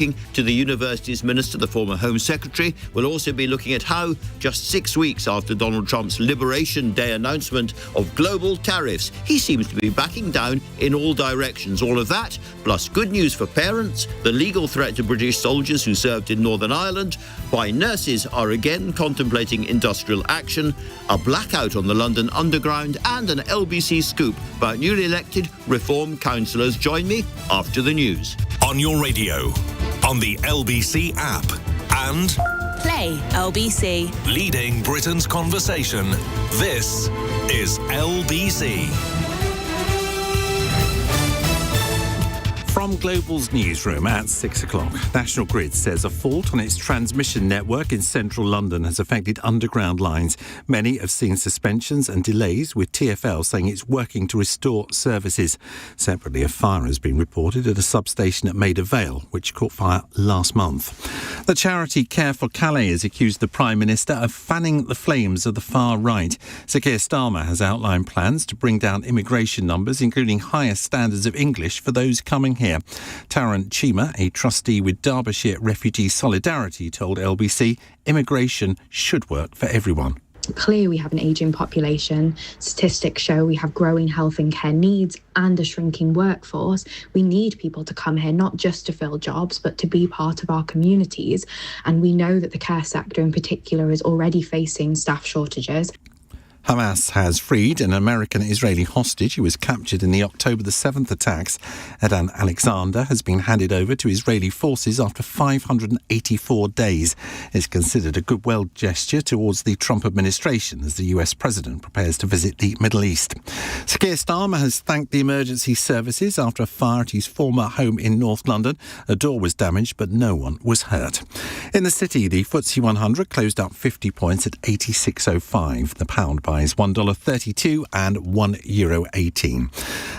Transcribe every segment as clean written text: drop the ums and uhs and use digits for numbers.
to the university's minister, the former Home Secretary. We'll also be looking at how, just 6 weeks after Donald Trump's Liberation Day announcement of global tariffs, he seems to be backing down in all directions. All of that, plus good news for parents, the legal threat to British soldiers who served in Northern Ireland, why nurses are again contemplating industrial action, a blackout on the London Underground, and an LBC scoop about newly elected Reform councillors. Join me after the news. On your radio, on the LBC app, and Play LBC. Leading Britain's conversation. This is LBC. From Global's newsroom at 6 o'clock, National Grid says a fault on its transmission network in central London has affected underground lines. Many have seen suspensions and delays, with TfL saying it's working to restore services. Separately, a fire has been reported at a substation at Maida Vale, which caught fire last month. The charity Care for Calais has accused the Prime Minister of fanning the flames of the far right. Sir Keir Starmer has outlined plans to bring down immigration numbers, including higher standards of English for those coming here. Tarrant Chima, a trustee with Derbyshire Refugee Solidarity, told LBC immigration should work for everyone. Clearly, we have an ageing population. Statistics show we have growing health and care needs and a shrinking workforce. We need people to come here, not just to fill jobs, but to be part of our communities. And we know that the care sector in particular is already facing staff shortages. Hamas has freed an American-Israeli hostage who was captured in the October the 7th attacks. Edan Alexander has been handed over to Israeli forces after 584 days. It's considered a goodwill gesture towards the Trump administration as the US president prepares to visit the Middle East. Sir Keir Starmer has thanked the emergency services after a fire at his former home in North London. A door was damaged, but no one was hurt. In the city, the FTSE 100 closed up 50 points at 86.05. The pound buys $1.32 and €1.18.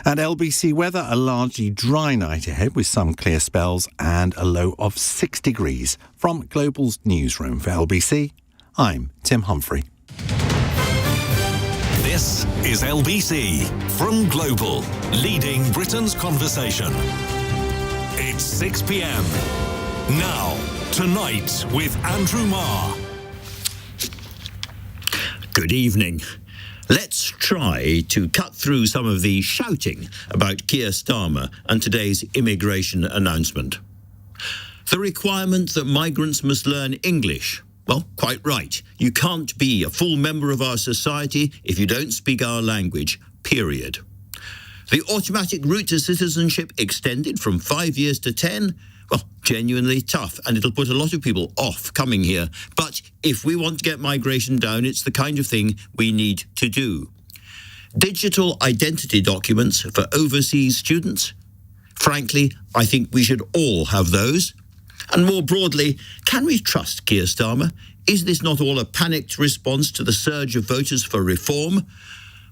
And LBC weather, a largely dry night ahead with some clear spells and a low of 6 degrees. From Global's newsroom for LBC, I'm Tim Humphrey. This is LBC from Global, leading Britain's conversation. It's 6 p.m. Now, Tonight with Andrew Marr. Good evening. Let's try to cut through some of the shouting about Keir Starmer and today's immigration announcement. The requirement that migrants must learn English. Well, quite right. You can't be a full member of our society if you don't speak our language, period. The automatic route to citizenship extended from 5 years to 10. Well, genuinely tough, and it'll put a lot of people off coming here. But if we want to get migration down, it's the kind of thing we need to do. Digital identity documents for overseas students? Frankly, I think we should all have those. And more broadly, can we trust Keir Starmer? Is this not all a panicked response to the surge of voters for reform?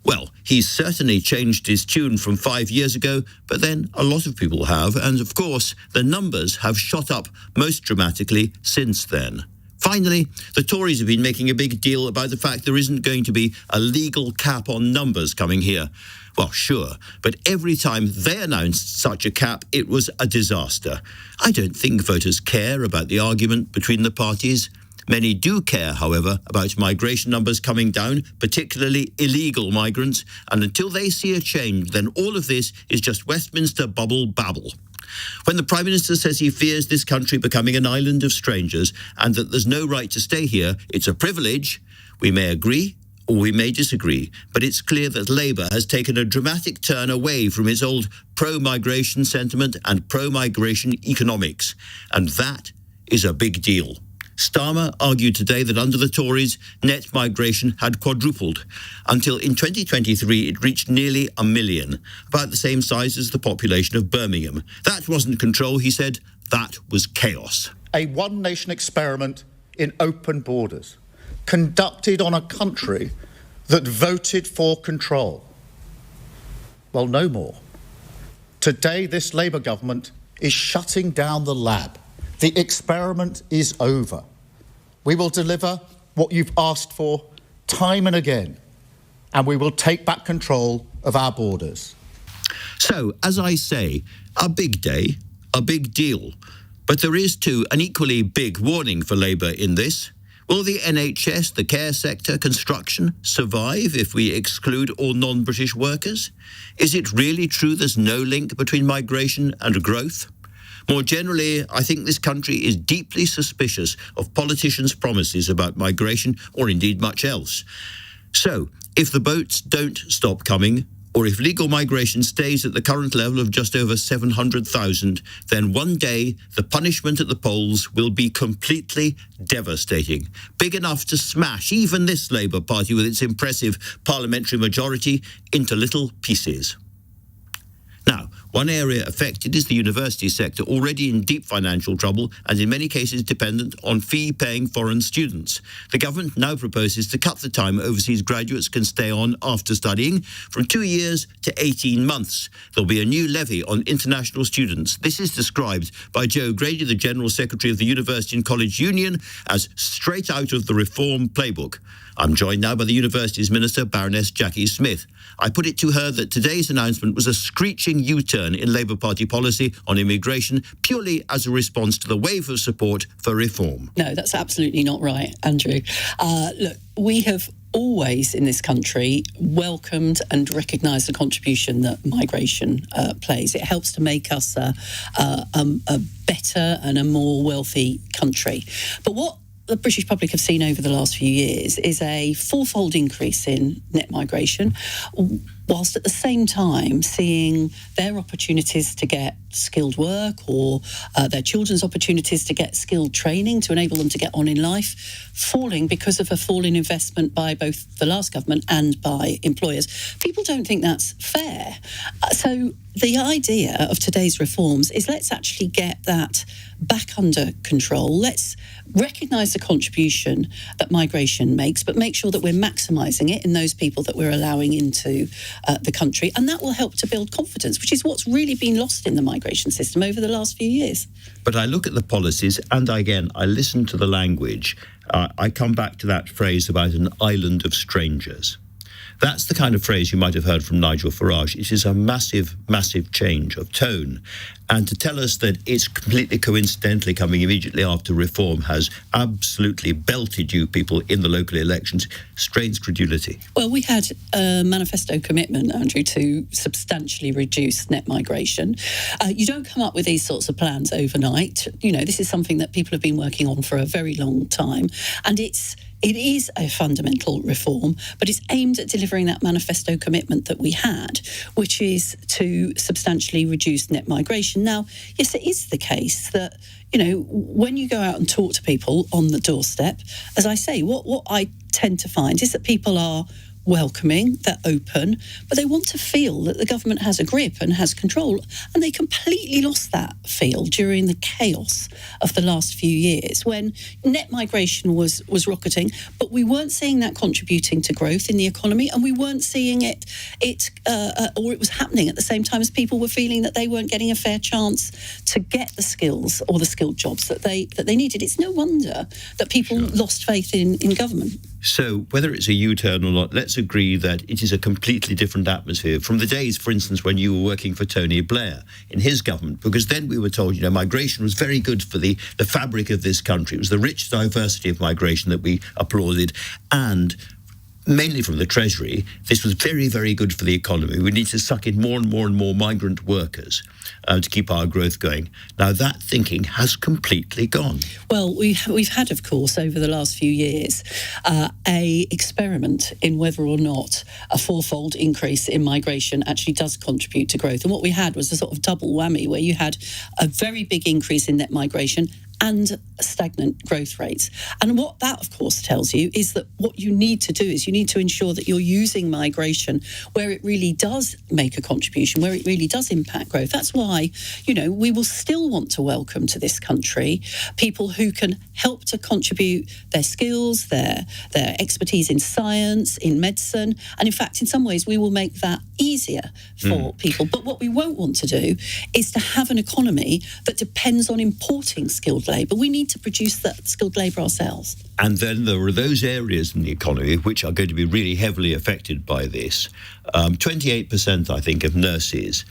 Well, he's certainly changed his tune from 5 years ago, but then a lot of people have, and of course, the numbers have shot up most dramatically since then. Finally, the Tories have been making a big deal about the fact there isn't going to be a legal cap on numbers coming here. Well, sure, but every time they announced such a cap, it was a disaster. I don't think voters care about the argument between the parties. Many do care, however, about migration numbers coming down, particularly illegal migrants, and until they see a change, then all of this is just Westminster bubble babble. When the Prime Minister says he fears this country becoming an island of strangers and that there's no right to stay here, it's a privilege, we may agree or we may disagree, but it's clear that Labour has taken a dramatic turn away from its old pro-migration sentiment and pro-migration economics, and that is a big deal. Starmer argued today that under the Tories, net migration had quadrupled, until in 2023 it reached nearly 1 million, about the same size as the population of Birmingham. That wasn't control, he said, that was chaos. A one-nation experiment in open borders, conducted on a country that voted for control. Well, no more. Today, this Labour government is shutting down the lab. The experiment is over. We will deliver what you've asked for time and again, and we will take back control of our borders. So, as I say, a big day, a big deal. But there is, too, an equally big warning for Labour in this. Will the NHS, the care sector, construction survive if we exclude all non-British workers? Is it really true there's no link between migration and growth? More generally, I think this country is deeply suspicious of politicians' promises about migration, or indeed much else. So, if the boats don't stop coming, or if legal migration stays at the current level of just over 700,000, then one day the punishment at the polls will be completely devastating, big enough to smash even this Labour Party with its impressive parliamentary majority into little pieces. Now, one area affected is the university sector, already in deep financial trouble and in many cases dependent on fee-paying foreign students. The government now proposes to cut the time overseas graduates can stay on after studying from 2 years to 18 months. There'll be a new levy on international students. This is described by Joe Grady, the General Secretary of the University and College Union, as straight out of the reform playbook. I'm joined now by the university's minister, Baroness Jacqui Smith. I put it to her that today's announcement was a screeching U-turn in Labour Party policy on immigration, purely as a response to the wave of support for reform. No, that's absolutely not right, Andrew. Look, we have always in this country welcomed and recognised the contribution that migration plays. It helps to make us a better and a more wealthy country. But what the British public have seen over the last few years is a fourfold increase in net migration, whilst at the same time seeing their opportunities to get skilled work or their children's opportunities to get skilled training to enable them to get on in life falling because of a fall in investment by both the last government and by employers. People don't think that's fair. So the idea of today's reforms is let's actually get that back under control. Let's recognise the contribution that migration makes, but make sure that we're maximising it in those people that we're allowing into the country. And that will help to build confidence, which is what's really been lost in the migration system over the last few years. But I look at the policies and again, I listen to the language. I come back to that phrase about an island of strangers. That's the kind of phrase you might have heard from Nigel Farage. It is a massive, massive change of tone. And to tell us that it's completely coincidentally coming immediately after reform has absolutely belted you people in the local elections strains credulity. Well, we had a manifesto commitment, Andrew, to substantially reduce net migration. You don't come up with these sorts of plans overnight. You know, this is something that people have been working on for a very long time. And it is a fundamental reform, but it's aimed at delivering that manifesto commitment that we had, which is to substantially reduce net migration. Now, yes, it is the case that, you know, when you go out and talk to people on the doorstep, as I say, what I tend to find is that people are welcoming, they're open, but they want to feel that the government has a grip and has control. And they completely lost that feel during the chaos of the last few years when net migration was rocketing, but we weren't seeing that contributing to growth in the economy, and we weren't seeing it was happening at the same time as people were feeling that they weren't getting a fair chance to get the skills or the skilled jobs that they needed. It's no wonder that people lost faith in government. So whether it's a U-turn or not, let's agree that it is a completely different atmosphere from the days, for instance, when you were working for Tony Blair in his government, because then we were told, you know, migration was very good for the fabric of this country. It was the rich diversity of migration that we applauded, and mainly from the Treasury, this was very, very good for the economy. We need to suck in more and more and more migrant workers to keep our growth going. Now, that thinking has completely gone. Well, we've had, of course, over the last few years, a experiment in whether or not a fourfold increase in migration actually does contribute to growth. And what we had was a sort of double whammy where you had a very big increase in net migration and stagnant growth rates. And what that, of course, tells you is that what you need to do is you need to ensure that you're using migration where it really does make a contribution, where it really does impact growth. That's why, you know, we will still want to welcome to this country people who can help to contribute their skills, their expertise in science, in medicine. And in fact, in some ways, we will make that easier for people. But what we won't want to do is to have an economy that depends on importing skilled labour. We need to produce that skilled labour ourselves. And then there are those areas in the economy which are going to be really heavily affected by this. 28%, I think, of nurses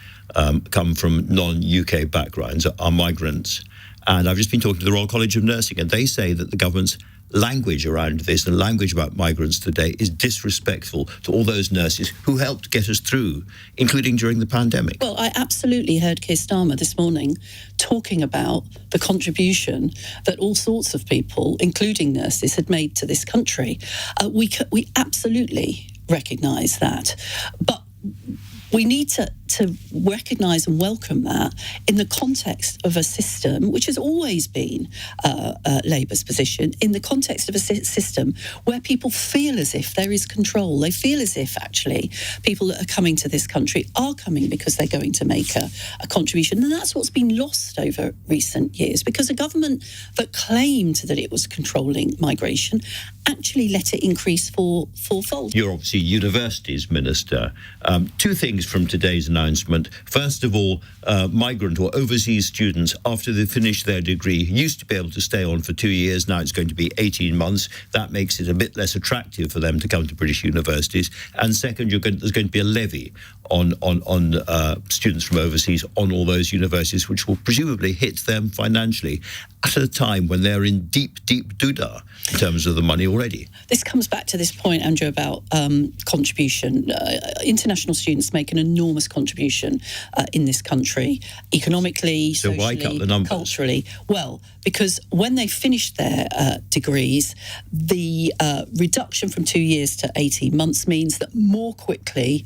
come from non-UK backgrounds, are migrants. And I've just been talking to the Royal College of Nursing, and they say that the government's language around this and language about migrants today is disrespectful to all those nurses who helped get us through, including during the pandemic. Well, I absolutely heard Keir Starmer this morning talking about the contribution that all sorts of people, including nurses, had made to this country. We absolutely recognise that. But we need to recognise and welcome that in the context of a system which has always been Labour's position, in the context of a system where people feel as if there is control. They feel as if actually people that are coming to this country are coming because they're going to make a contribution. And that's what's been lost over recent years, because a government that claimed that it was controlling migration actually let it increase fourfold. You're obviously Universities Minister. Two things from today's announcement. First of all, migrant or overseas students, after they finish their degree, used to be able to stay on for 2 years. Now it's going to be 18 months. That makes it a bit less attractive for them to come to British universities. And second, there's going to be a levy on students from overseas on all those universities, which will presumably hit them financially at a time when they're in deep doodah in terms of the money already. This comes back to this point, Andrew, about contribution. International students make an enormous contribution in this country, economically, so socially, why cut the numbers? Culturally. Well, because when they finish their degrees, the reduction from 2 years to 18 months means that more quickly,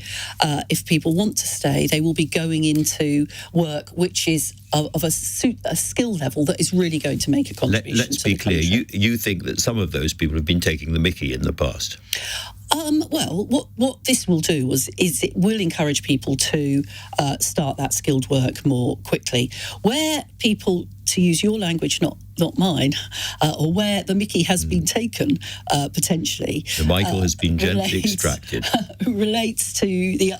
if people want to stay, they will be going into work which is of a skill level that is really going to make a contribution. Let's be clear. You think that some of those people have been taking the mickey in the past? Well, what this will do is it will encourage people to start that skilled work more quickly. Where people, to use your language, not mine, or where the mickey has been taken, potentially. The Michael has been gently extracted. Relates to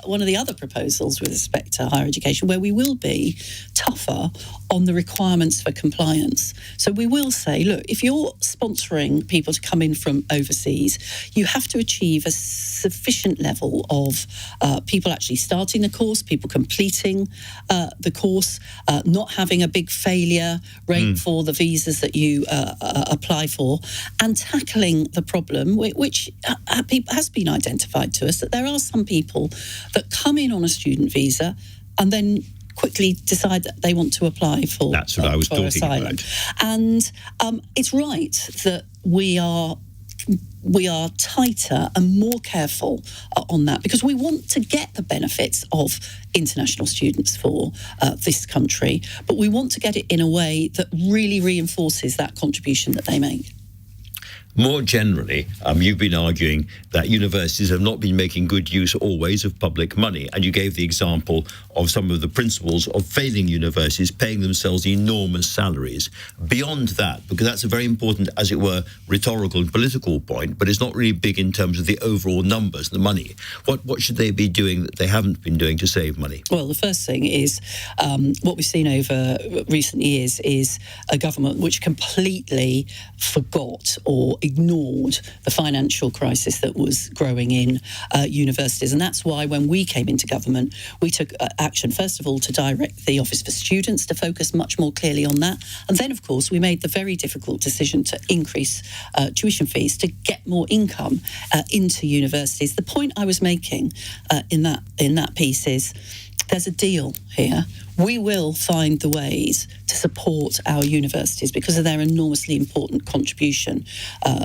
one of the other proposals with respect to higher education, where we will be tougher on the requirements for compliance. So we will say, look, if you're sponsoring people to come in from overseas, you have to achieve a sufficient level of people actually starting the course, people completing the course, not having a big failure rate for the visas that you apply for, and tackling the problem, which has been identified to us, that there are some people that come in on a student visa and then quickly decide that they want to apply for That's what I was talking asylum. about. And it's right that we are tighter and more careful on that, because we want to get the benefits of international students for this country, but we want to get it in a way that really reinforces that contribution that they make. More generally, you've been arguing that universities have not been making good use always of public money, and you gave the example of some of the principals of failing universities paying themselves enormous salaries. Beyond that, because that's a very important, as it were, rhetorical and political point, but it's not really big in terms of the overall numbers, the money. What should they be doing that they haven't been doing to save money? Well, the first thing is what we've seen over recent years is a government which completely forgot or ignored the financial crisis that was growing in universities. And that's why when we came into government, we took action, first of all, to direct the Office for Students to focus much more clearly on that. And then, of course, we made the very difficult decision to increase tuition fees to get more income into universities. The point I was making in that piece is there's a deal here. We will find the ways to support our universities because of their enormously important contribution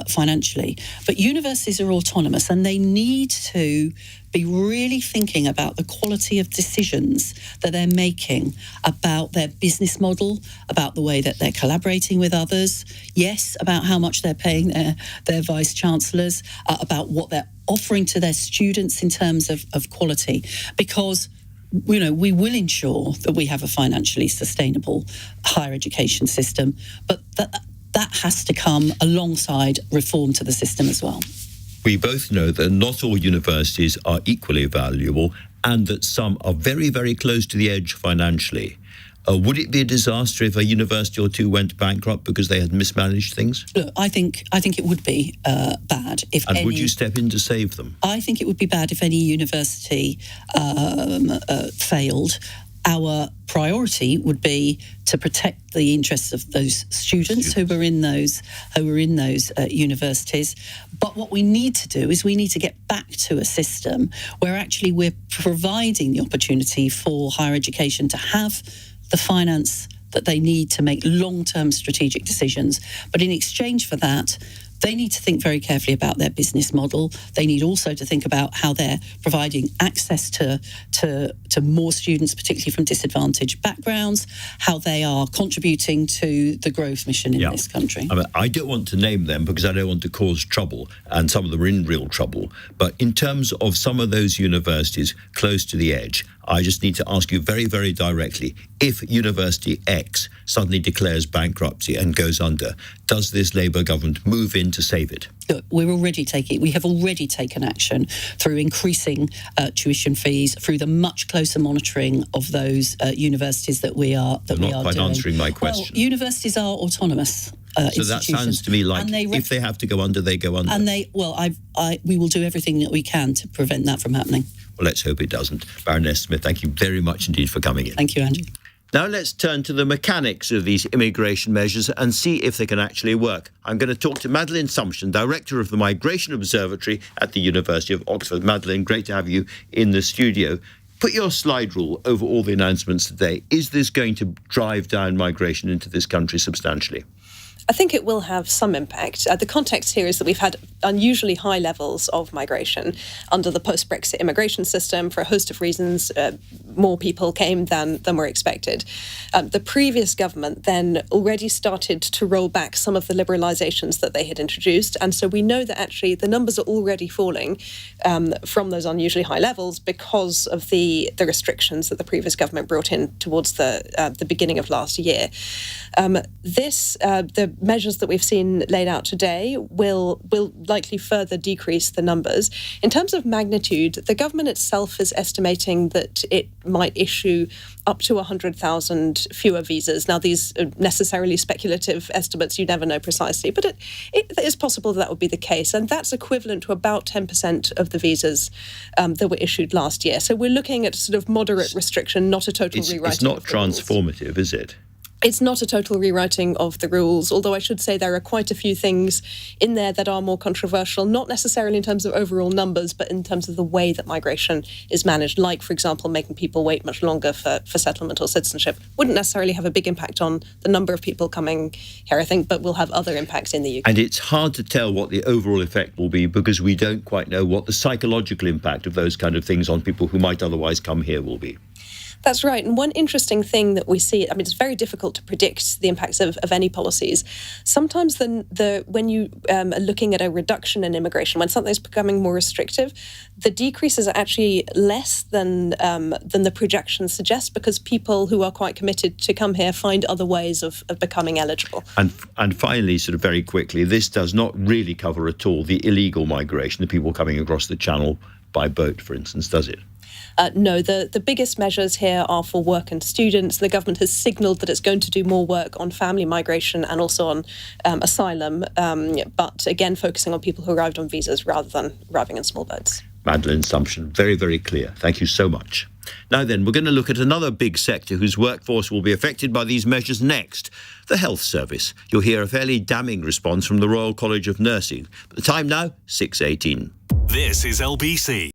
financially. But universities are autonomous and they need to be really thinking about the quality of decisions that they're making about their business model, about the way that they're collaborating with others, yes, about how much they're paying their vice-chancellors, about what they're offering to their students in terms of quality, because we will ensure that we have a financially sustainable higher education system, but that has to come alongside reform to the system as well. We both know that not all universities are equally valuable and that some are very, very close to the edge financially. Would it be a disaster if a university or two went bankrupt because they had mismanaged things? Look, I think it would be bad if. And would you step in to save them? I think it would be bad if any university failed. our priority would be to protect the interests of those students who were in those universities. But what we need to do is we need to get back to a system where actually we're providing the opportunity for higher education to have the finance that they need to make long-term strategic decisions. But in exchange for that, they need to think very carefully about their business model. They need also to think about how they're providing access to more students, particularly from disadvantaged backgrounds, how they are contributing to the growth mission in this country. I don't want to name them because I don't want to cause trouble, and some of them are in real trouble. But in terms of some of those universities close to the edge, I just need to ask you very, very directly, if University X suddenly declares bankruptcy and goes under, does this Labour government move in to save it? We have already taken action through increasing tuition fees, through the much closer monitoring of those universities that we are doing. Not quite answering my question. Well, universities are autonomous. So that sounds to me like if they have to go under, they go under. And we will do everything that we can to prevent that from happening. Well, let's hope it doesn't. Baroness Smith, thank you very much indeed for coming in. Thank you, Andrew. Now let's turn to the mechanics of these immigration measures and see if they can actually work. I'm going to talk to Madeleine Sumption, Director of the Migration Observatory at the University of Oxford. Madeleine, great to have you in the studio. Put your slide rule over all the announcements today. Is this going to drive down migration into this country substantially? I think it will have some impact. The context here is that we've had unusually high levels of migration under the post-Brexit immigration system for a host of reasons. More people came than were expected. The previous government then already started to roll back some of the liberalisations that they had introduced. And so we know that actually the numbers are already falling from those unusually high levels because of the restrictions that the previous government brought in towards the beginning of last year. The measures that we've seen laid out today will likely further decrease the numbers. In terms of magnitude, the government itself is estimating that it might issue up to 100,000 fewer visas. Now, these are necessarily speculative estimates. You never know precisely, but it is possible that would be the case. And that's equivalent to about 10% of the visas that were issued last year. So we're looking at sort of moderate restriction, not a total rewriting. It's not transformative, is it? It's not a total rewriting of the rules, although I should say there are quite a few things in there that are more controversial, not necessarily in terms of overall numbers, but in terms of the way that migration is managed, like, for example, making people wait much longer for settlement or citizenship. Wouldn't necessarily have a big impact on the number of people coming here, I think, but will have other impacts in the UK. And it's hard to tell what the overall effect will be because we don't quite know what the psychological impact of those kind of things on people who might otherwise come here will be. That's right. And one interesting thing that we see, it's very difficult to predict the impacts of any policies. Sometimes when you are looking at a reduction in immigration, when something's becoming more restrictive, the decreases are actually less than the projections suggest because people who are quite committed to come here find other ways of becoming eligible. And finally, sort of very quickly, this does not really cover at all the illegal migration, the people coming across the channel by boat, for instance, does it? No, the biggest measures here are for work and students. The government has signalled that it's going to do more work on family migration and also on asylum, but again, focusing on people who arrived on visas rather than arriving in small boats. Madeleine Sumption, very, very clear. Thank you so much. Now then, we're going to look at another big sector whose workforce will be affected by these measures next, the health service. You'll hear a fairly damning response from the Royal College of Nursing. The time now, 6:18. This is LBC.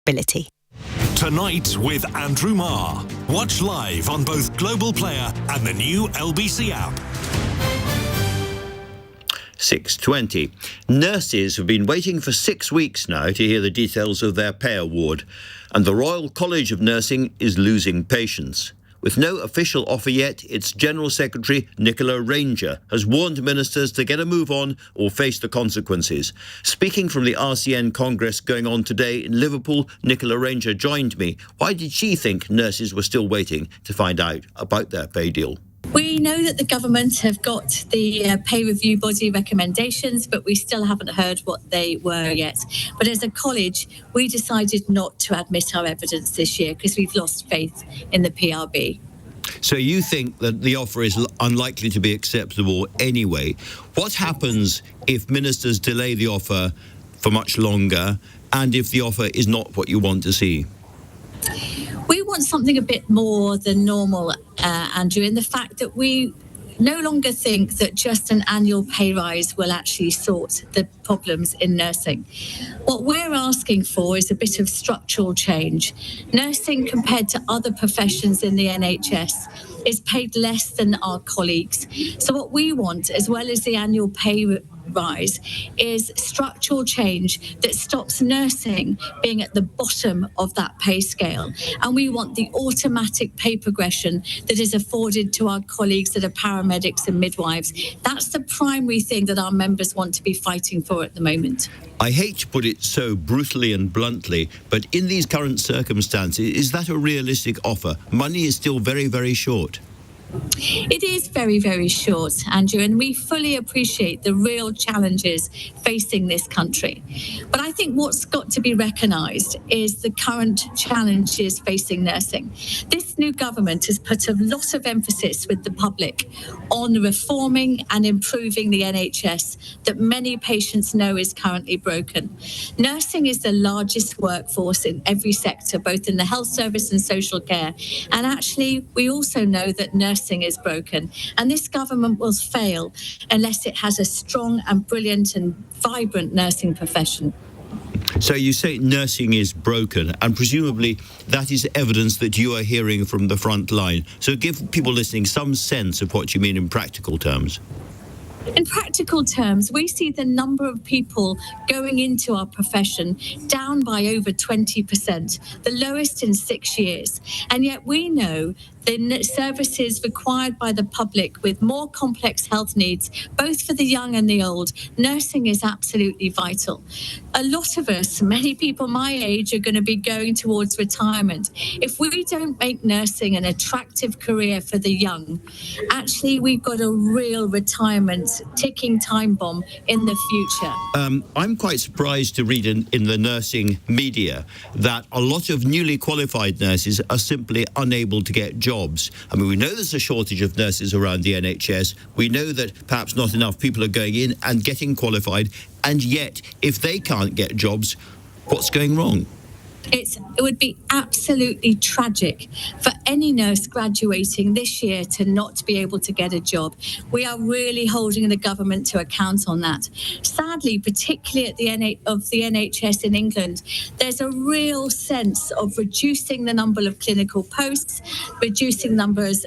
Ability. Tonight with Andrew Marr. Watch live on both Global Player and the new LBC app. 6:20. Nurses have been waiting for 6 weeks now to hear the details of their pay award, and the Royal College of Nursing is losing patience. With no official offer yet, its General Secretary, Nicola, has warned ministers to get a move on or face the consequences. Speaking from the RCN Congress going on today in Liverpool, Nicola joined me. Why did she think nurses were still waiting to find out about their pay deal? We know that the government have got the pay review body recommendations, but we still haven't heard what they were yet. But as a college, we decided not to admit our evidence this year because we've lost faith in the PRB. So you think that the offer is unlikely to be acceptable anyway. What happens if ministers delay the offer for much longer and if the offer is not what you want to see? We want something a bit more than normal, Andrew, in the fact that we no longer think that just an annual pay rise will actually sort the problems in nursing. What we're asking for is a bit of structural change. Nursing, compared to other professions in the NHS, is paid less than our colleagues. So what we want, as well as the annual pay rise, is structural change that stops nursing being at the bottom of that pay scale. And we want the automatic pay progression that is afforded to our colleagues that are paramedics and midwives. That's the primary thing that our members want to be fighting for at the moment. I hate to put it so brutally and bluntly, but in these current circumstances, is that a realistic offer? Money is still very, very short. It is very, very short, Andrew, and we fully appreciate the real challenges facing this country. But I think what's got to be recognised is the current challenges facing nursing. This new government has put a lot of emphasis with the public on reforming and improving the NHS that many patients know is currently broken. Nursing is the largest workforce in every sector, both in the health service and social care. And actually, we also know that nursing is broken, and this government will fail unless it has a strong and brilliant and vibrant nursing profession. So you say nursing is broken, and presumably that is evidence that you are hearing from the front line. So give people listening some sense of what you mean in practical terms. In practical terms, we see the number of people going into our profession down by over 20%, the lowest in 6 years. And yet we know the services required by the public with more complex health needs, both for the young and the old, nursing is absolutely vital. A lot of us, many people my age, are going to be going towards retirement. If we don't make nursing an attractive career for the young, actually we've got a real retirement ticking time bomb in the future. I'm quite surprised to read in the nursing media that a lot of newly qualified nurses are simply unable to get jobs. I mean, we know there's a shortage of nurses around the NHS. We know that perhaps not enough people are going in and getting qualified. And yet, if they can't get jobs, what's going wrong? It would be absolutely tragic for any nurse graduating this year to not be able to get a job. We are really holding the government to account on that. Sadly, particularly at the NHS in England, there's a real sense of reducing the number of clinical posts, reducing numbers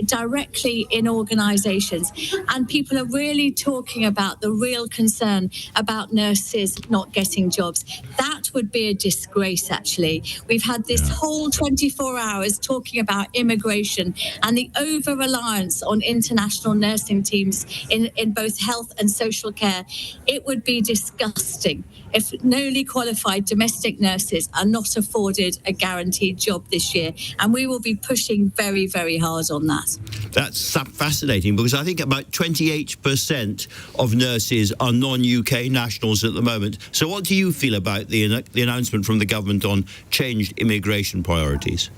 directly in organisations. And people are really talking about the real concern about nurses not getting jobs. That would be a disgrace, actually. We've had this whole 24 hours talking about immigration and the over-reliance on international nursing teams in both health and social care. It would be disgusting if newly qualified domestic nurses are not afforded a guaranteed job this year. And we will be pushing very, very hard on that. That's fascinating, because I think about 28% of nurses are non-UK nationals at the moment. So what do you feel about the announcement from the government on changed immigration priorities?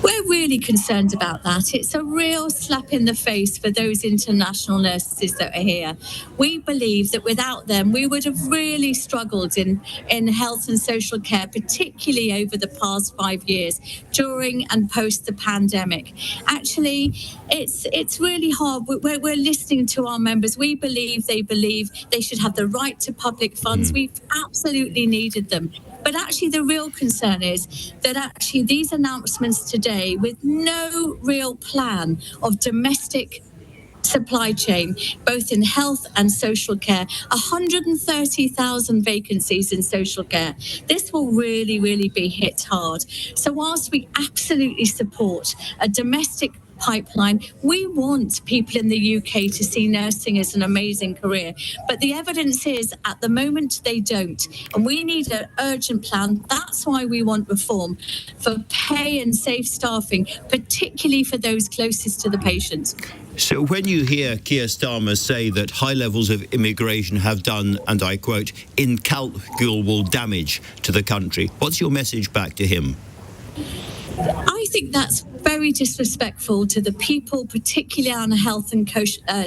We're really concerned about that. It's a real slap in the face for those international nurses that are here. We believe that without them, we would have really struggled in health and social care, particularly over the past 5 years, during and post the pandemic. Actually, it's really hard. We're listening to our members. We believe they should have the right to public funds. We've absolutely needed them. But actually, the real concern is that actually these announcements today, with no real plan of domestic supply chain, both in health and social care, 130,000 vacancies in social care. This will really, really be hit hard. So whilst we absolutely support a domestic pipeline, we want people in the UK to see nursing as an amazing career. But the evidence is at the moment they don't. And we need an urgent plan. That's why we want reform for pay and safe staffing, particularly for those closest to the patient. So when you hear Keir Starmer say that high levels of immigration have done, and I quote, incalculable damage to the country, what's your message back to him? I think that's very disrespectful to the people, particularly on the health and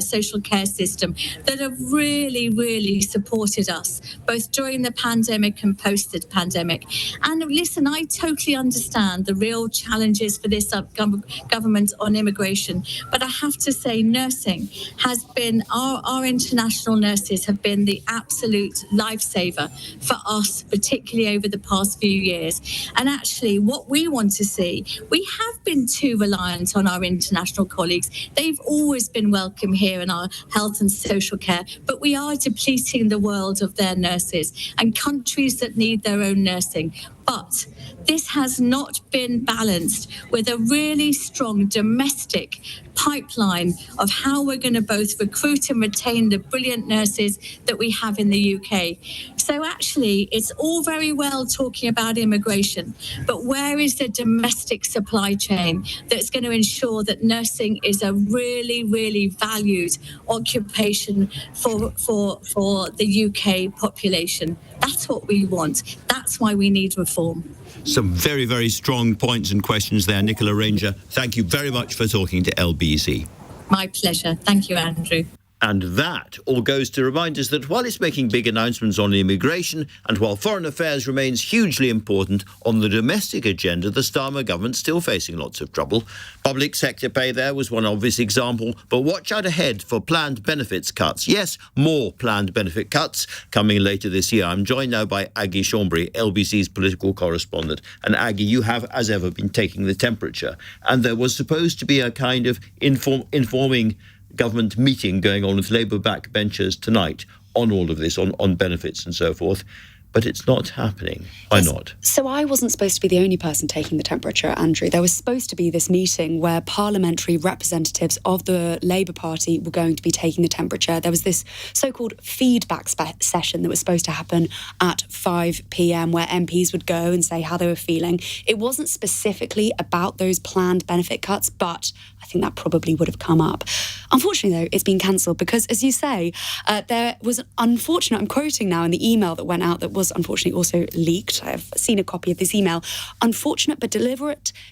social care system, that have really, really supported us, both during the pandemic and post the pandemic. And listen, I totally understand the real challenges for this government on immigration. But I have to say, nursing has been, our international nurses have been the absolute lifesaver for us, particularly over the past few years. And actually, what we want to see, we have been too reliant on our international colleagues. They've always been welcome here in our health and social care, but we are depleting the world of their nurses and countries that need their own nursing. But this has not been balanced with a really strong domestic pipeline of how we're going to both recruit and retain the brilliant nurses that we have in the UK. So actually, it's all very well talking about immigration, but where is the domestic supply chain that's going to ensure that nursing is a really, really valued occupation for the UK population? That's what we want. That's why we need reform. Some very, very strong points and questions there, Nicola Ranger. Thank you very much for talking to LBC. My pleasure. Thank you, Andrew. And that all goes to remind us that while it's making big announcements on immigration, and while foreign affairs remains hugely important, on the domestic agenda, the Starmer government's still facing lots of trouble. Public sector pay there was one obvious example, but watch out ahead for planned benefits cuts. Yes, more planned benefit cuts coming later this year. I'm joined now by Aggie, LBC's political correspondent. And Aggie, you have, as ever, been taking the temperature. And there was supposed to be a kind of informing government meeting going on with Labour backbenchers tonight on all of this, on benefits and so forth. But it's not happening. Why not? So I wasn't supposed to be the only person taking the temperature, Andrew. There was supposed to be this meeting where parliamentary representatives of the Labour Party were going to be taking the temperature. There was this so-called feedback session that was supposed to happen at 5 p.m. where MPs would go and say how they were feeling. It wasn't specifically about those planned benefit cuts, but I think that probably would have come up. Unfortunately, though, it's been cancelled because, as you say, there was an unfortunate, I'm quoting now in the email that went out that was unfortunately also leaked. I've seen a copy of this email. Unfortunate but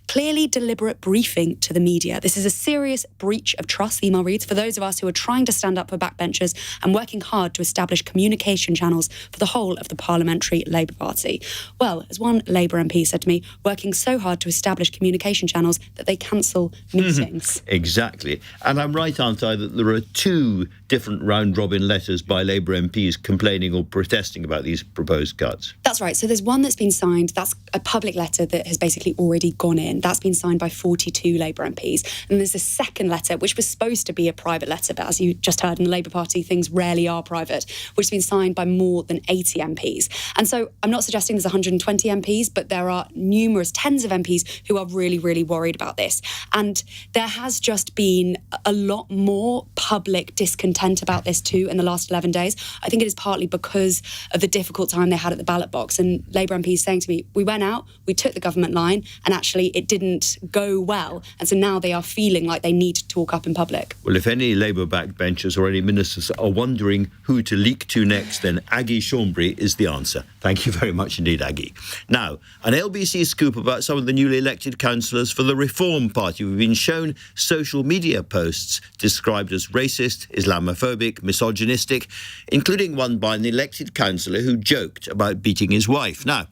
clearly deliberate briefing to the media. This is a serious breach of trust, the email reads, for those of us who are trying to stand up for backbenchers and working hard to establish communication channels for the whole of the Parliamentary Labour Party. Well, as one Labour MP said to me, working so hard to establish communication channels that they cancel meetings. Exactly. And I'm right, aren't I, that there are two different round-robin letters by Labour MPs complaining or protesting about these proposed cuts? That's right. So there's one that's been signed. That's a public letter that has basically already gone in. That's been signed by 42 Labour MPs. And there's a second letter, which was supposed to be a private letter, but as you just heard in the Labour Party, things rarely are private, which has been signed by more than 80 MPs. And so I'm not suggesting there's 120 MPs, but there are numerous tens of MPs who are really, really worried about this. And there has just been a lot more public discontent about this too in the last 11 days. I think it is partly because of the difficult time they had at the ballot box, and Labour MPs saying to me, we went out, we took the government line, and actually it didn't go well, and so now they are feeling like they need to talk up in public. Well, if any Labour backbenchers or any ministers are wondering who to leak to next, then Aggie Chambre is the answer. Thank you very much indeed, Aggie. Now, an LBC scoop about some of the newly elected councillors for the Reform Party. We've been shown social media posts described as racist, Islamophobic, misogynistic, including one by an elected councillor who joked about beating vetting his wife. Now,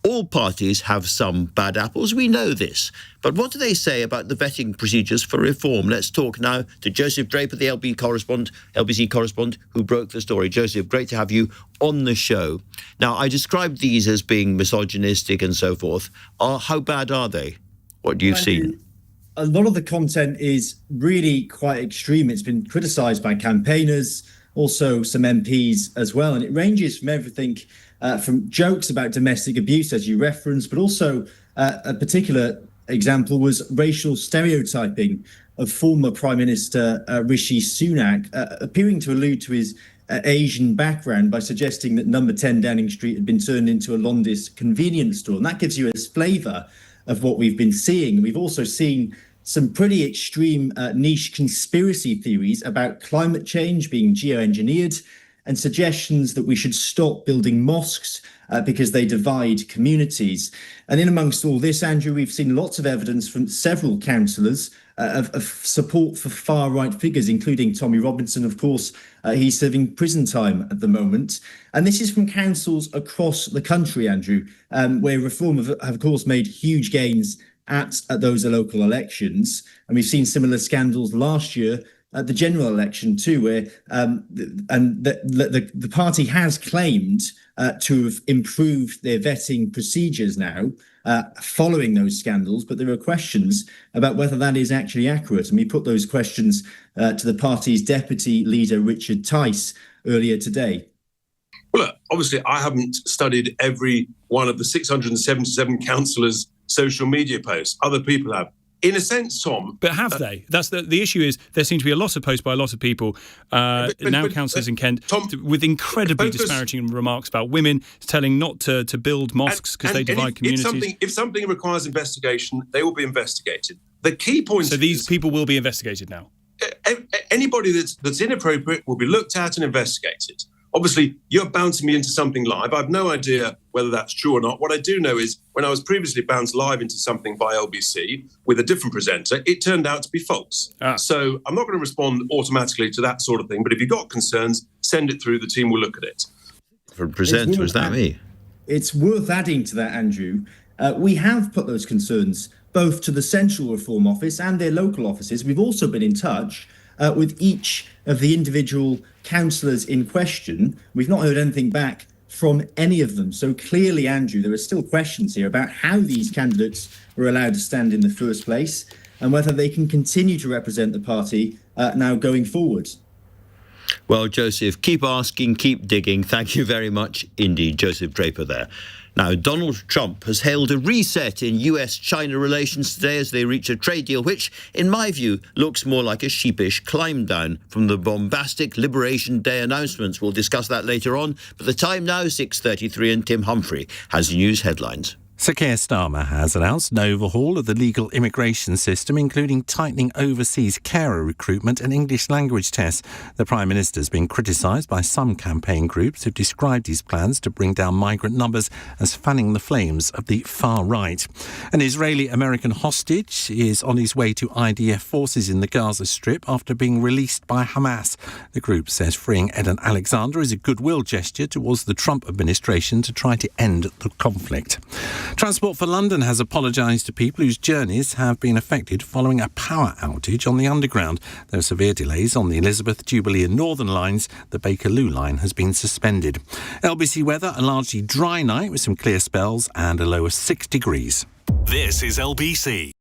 all parties have some bad apples, we know this. But what do they say about the vetting procedures for reform? Let's talk now to Joseph Draper, the LBC correspondent, who broke the story. Joseph, great to have you on the show. Now, I described these as being misogynistic and so forth. How bad are they? What you've seen? A lot of the content is really quite extreme. It's been criticised by campaigners, also some MPs as well. And it ranges from everything from jokes about domestic abuse, as you referenced, but also a particular example was racial stereotyping of former Prime Minister Rishi Sunak, appearing to allude to his Asian background by suggesting that number 10 Downing Street had been turned into a Londis convenience store. And that gives you a flavour of what we've been seeing. We've also seen some pretty extreme niche conspiracy theories about climate change being geoengineered and suggestions that we should stop building mosques because they divide communities. And in amongst all this, Andrew, we've seen lots of evidence from several councillors of support for far-right figures, including Tommy Robinson, of course. He's serving prison time at the moment. And this is from councils across the country, Andrew, where Reform have, of course, made huge gains at those local elections. And we've seen similar scandals last year at the general election too, where the party has claimed to have improved their vetting procedures now following those scandals, but there are questions about whether that is actually accurate. And we put those questions to the party's deputy leader, Richard Tice, earlier today. Well, look, obviously, I haven't studied every one of the 677 councillors' social media posts. Other people have. In a sense, Tom... But have they? That's the issue is there seem to be a lot of posts by a lot of people, councillors in Kent, Tom, with incredibly disparaging remarks about women, telling not to build mosques because they divide communities. If something requires investigation, they will be investigated. The key point So these people will be investigated now? Anybody that's inappropriate will be looked at and investigated. Obviously, you're bouncing me into something live. I have no idea whether that's true or not. What I do know is when I was previously bounced live into something by LBC with a different presenter, it turned out to be false. So I'm not going to respond automatically to that sort of thing. But if you've got concerns, send it through. The team will look at it. For a presenter, is that me? It's worth adding to that, Andrew. We have put those concerns both to the Central Reform Office and their local offices. We've also been in touch with each of the individual councillors in question. We've not heard anything back from any of them. So clearly, Andrew, there are still questions here about how these candidates were allowed to stand in the first place and whether they can continue to represent the party now going forward. Well, Joseph, keep asking, keep digging. Thank you very much indeed, Joseph Draper there. Now, Donald Trump has hailed a reset in US-China relations today as they reach a trade deal which, in my view, looks more like a sheepish climb down from the bombastic Liberation Day announcements. We'll discuss that later on. But the time now, 6:33, and Tim Humphrey has news headlines. Sir Keir Starmer has announced an overhaul of the legal immigration system, including tightening overseas carer recruitment and English language tests. The Prime Minister has been criticised by some campaign groups who've described his plans to bring down migrant numbers as fanning the flames of the far right. An Israeli-American hostage is on his way to IDF forces in the Gaza Strip after being released by Hamas. The group says freeing Eden Alexander is a goodwill gesture towards the Trump administration to try to end the conflict. Transport for London has apologised to people whose journeys have been affected following a power outage on the Underground. There are severe delays on the Elizabeth, Jubilee and Northern lines. The Bakerloo line has been suspended. LBC weather, a largely dry night with some clear spells and a low of 6 degrees. This is LBC.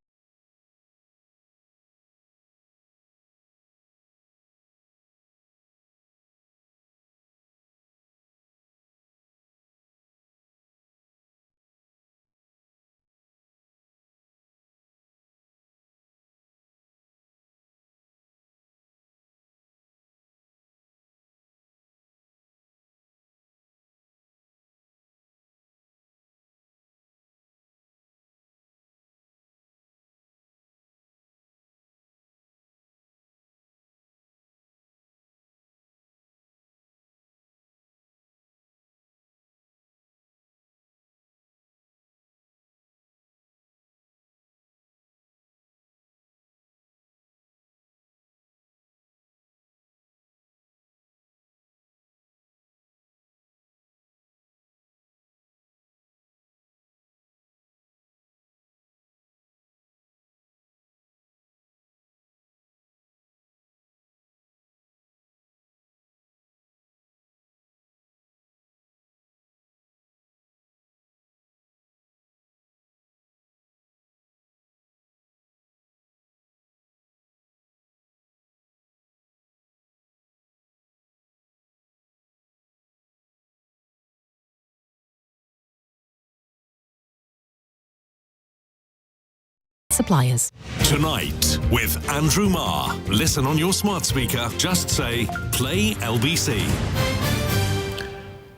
suppliers. Tonight with Andrew Marr. Listen on your smart speaker. Just say, play LBC.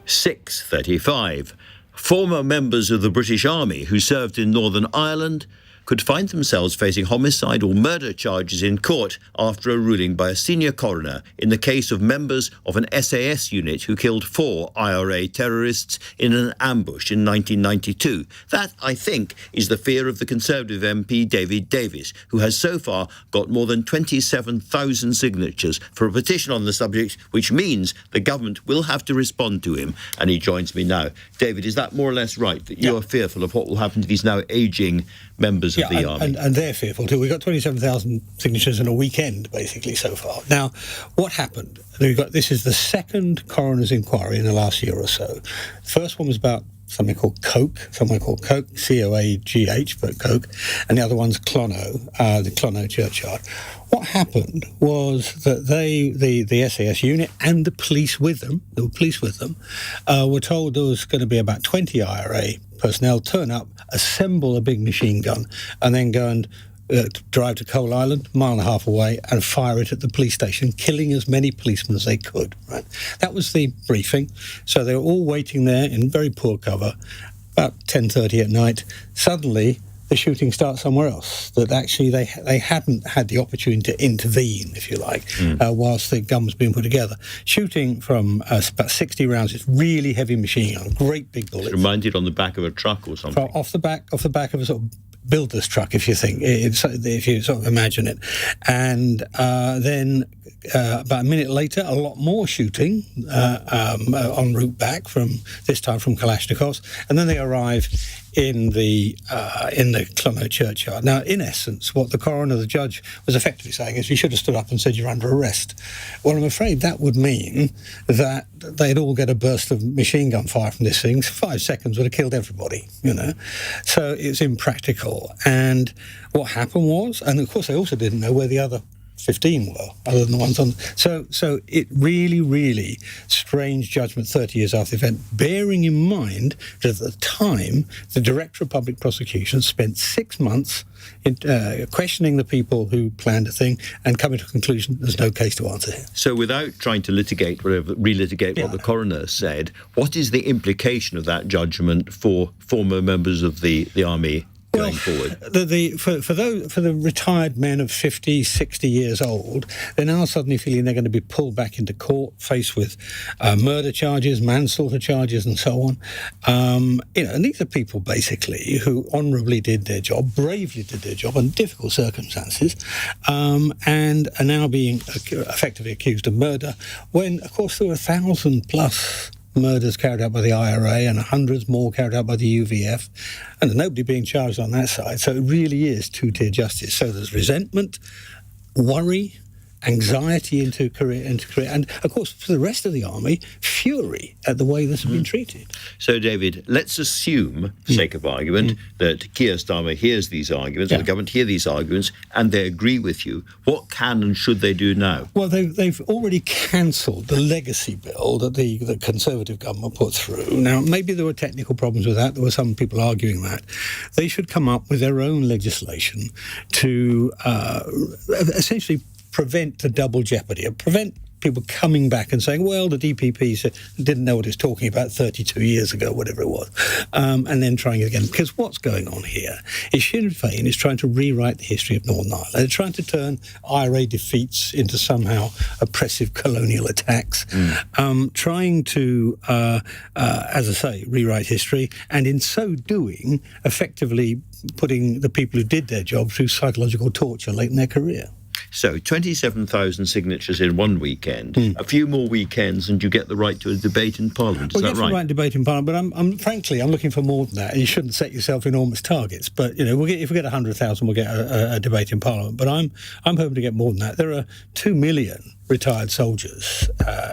6:35. Former members of the British Army who served in Northern Ireland could find themselves facing homicide or murder charges in court after a ruling by a senior coroner in the case of members of an SAS unit who killed 4 IRA terrorists in an ambush in 1992. That, I think, is the fear of the Conservative MP David Davis, who has so far got more than 27,000 signatures for a petition on the subject, which means the government will have to respond to him. And he joins me now. David, is that more or less right, that you are fearful of what will happen to these now ageing members of the army? And they're fearful too. We've got 27,000 signatures in a weekend, basically, so far. Now, what happened? This is the second coroner's inquiry in the last year or so. The first one was about something called Coke, C-O-A-G-H, but Coke, and the other one's Clono, the Clono churchyard. What happened was that the SAS unit and the police with them, were told there was going to be about 20 IRA personnel turn up, assemble a big machine gun, and then go and drive to Coal Island, 1.5 miles away, and fire it at the police station, killing as many policemen as they could. Right? That was the briefing. So they were all waiting there in very poor cover. About 10:30 at night, suddenly the shooting starts somewhere else. That actually they hadn't had the opportunity to intervene, if you like, whilst the gun was being put together. Shooting from about 60 rounds. It's really heavy machine gun, great big bullets. It's reminded on the back of a truck or something. Off the back of a sort of builder's truck, if you think, if you sort of imagine it. And then about a minute later, a lot more shooting en route back, this time from Kalashnikovs, and then they arrive in the Clono churchyard. Now, in essence, what the coroner, the judge, was effectively saying is, you should have stood up and said you're under arrest. Well, I'm afraid that would mean that they'd all get a burst of machine gun fire from this thing. 5 seconds would have killed everybody, So it's impractical. And what happened was, and of course they also didn't know where the other 15 were, other than the ones on. So it really, really strange judgment 30 years after the event, bearing in mind that at the time, the Director of Public Prosecution spent 6 months in, questioning the people who planned the thing and coming to a conclusion there's no case to answer here. So without trying to relitigate what the coroner said, what is the implication of that judgment for former members of the army going forward? For the retired men of 50, 60 years old, they're now suddenly feeling they're going to be pulled back into court, faced with murder charges, manslaughter charges, and so on. And these are people basically who honourably did their job, bravely did their job under difficult circumstances, and are now being effectively accused of murder. When, of course, there were 1,000+ murders carried out by the IRA and hundreds more carried out by the UVF, and there's nobody being charged on that side. So it really is two-tier justice. So there's resentment, worry, anxiety into career, and of course for the rest of the army, fury at the way this has been treated. So, David, let's assume, for sake of argument, that Keir Starmer hears these arguments, or the government hear these arguments, and they agree with you. What can and should they do now? Well, they've already cancelled the legacy bill that the Conservative government put through. Now, maybe there were technical problems with that. There were some people arguing that. They should come up with their own legislation to essentially prevent the double jeopardy, or prevent people coming back and saying, well, the DPP didn't know what it was talking about 32 years ago, whatever it was, and then trying it again. Because what's going on here is Sinn Féin is trying to rewrite the history of Northern Ireland. They're trying to turn IRA defeats into somehow oppressive colonial attacks, trying to, as I say, rewrite history, and in so doing, effectively putting the people who did their job through psychological torture late in their career. So 27,000 signatures in one weekend, a few more weekends, and you get the right to a debate in Parliament. Is that right? Well, the right to debate in Parliament, but I'm frankly looking for more than that. You shouldn't set yourself enormous targets, but if we get 100,000, we'll get a debate in Parliament. But I'm hoping to get more than that. There are 2 million retired soldiers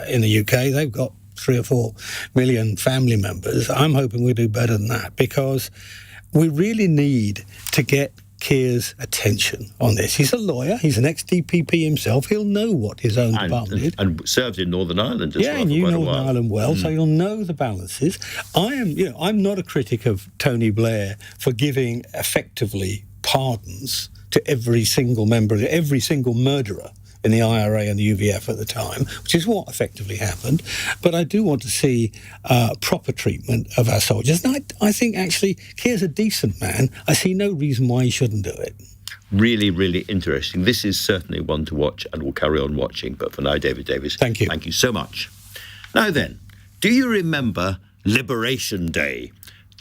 in the UK. They've got 3 or 4 million family members. I'm hoping we'll do better than that, because we really need to get Keir's attention on this. He's a lawyer. He's an ex-DPP himself. He'll know what his own department did. And served in Northern Ireland as well. Yeah, knew Northern Ireland well, so you'll know the balances. I'm not a critic of Tony Blair for giving effectively pardons to every single murderer in the IRA and the UVF at the time, which is what effectively happened. But I do want to see proper treatment of our soldiers. And I think, actually, Keir's a decent man. I see no reason why he shouldn't do it. Really, really interesting. This is certainly one to watch, and we'll carry on watching. But for now, David Davis, thank you. Thank you so much. Now then, do you remember Liberation Day?